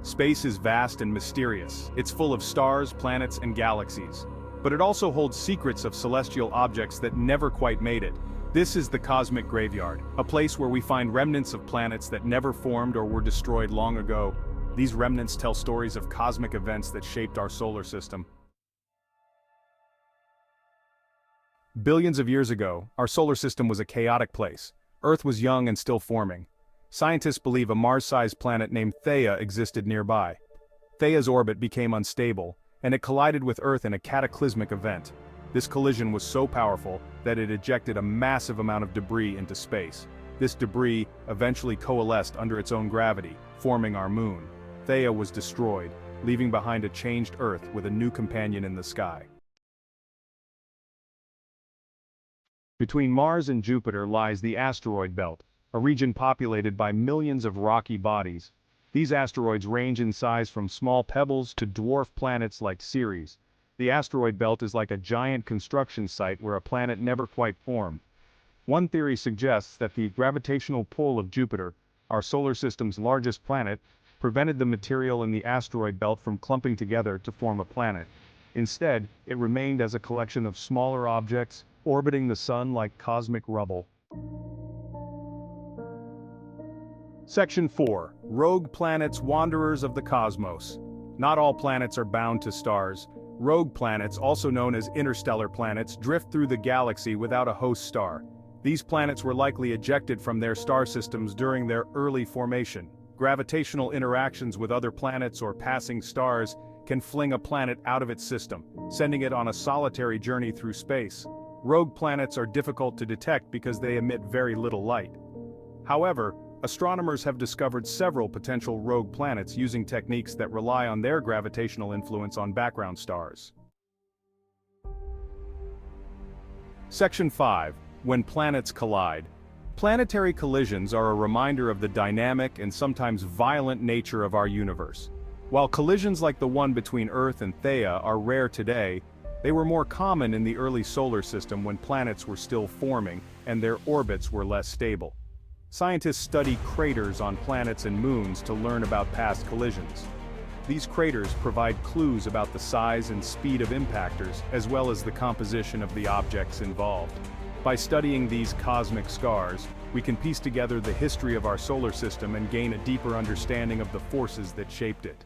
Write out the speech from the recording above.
Space is vast and mysterious. It's full of stars, planets, and galaxies. But it also holds secrets of celestial objects that never quite made it. This is the cosmic graveyard, a place where we find remnants of planets that never formed or were destroyed long ago. These remnants tell stories of cosmic events that shaped our solar system. Billions of years ago, our solar system was a chaotic place. Earth was young and still forming. Scientists believe a Mars-sized planet named Theia existed nearby. Theia's orbit became unstable, and it collided with Earth in a cataclysmic event. This collision was so powerful that it ejected a massive amount of debris into space. This debris eventually coalesced under its own gravity, forming our moon. Theia was destroyed, leaving behind a changed Earth with a new companion in the sky. Between Mars and Jupiter lies the asteroid belt, a region populated by millions of rocky bodies. These asteroids range in size from small pebbles to dwarf planets like Ceres. The asteroid belt is like a giant construction site where a planet never quite formed. One theory suggests that the gravitational pull of Jupiter, our solar system's largest planet, prevented the material in the asteroid belt from clumping together to form a planet. Instead, it remained as a collection of smaller objects, orbiting the sun like cosmic rubble. Section 4. Rogue planets, wanderers of the cosmos. Not all planets are bound to stars. Rogue planets, also known as interstellar planets, drift through the galaxy without a host star. These planets were likely ejected from their star systems during their early formation. Gravitational interactions with other planets or passing stars can fling a planet out of its system, sending it on a solitary journey through space. Rogue planets are difficult to detect because they emit very little light. However, astronomers have discovered several potential rogue planets using techniques that rely on their gravitational influence on background stars. Section 5. When planets collide. Planetary collisions are a reminder of the dynamic and sometimes violent nature of our universe. While collisions like the one between Earth and Theia are rare today, they were more common in the early solar system when planets were still forming and their orbits were less stable. Scientists study craters on planets and moons to learn about past collisions. These craters provide clues about the size and speed of impactors, as well as the composition of the objects involved. By studying these cosmic scars, we can piece together the history of our solar system and gain a deeper understanding of the forces that shaped it.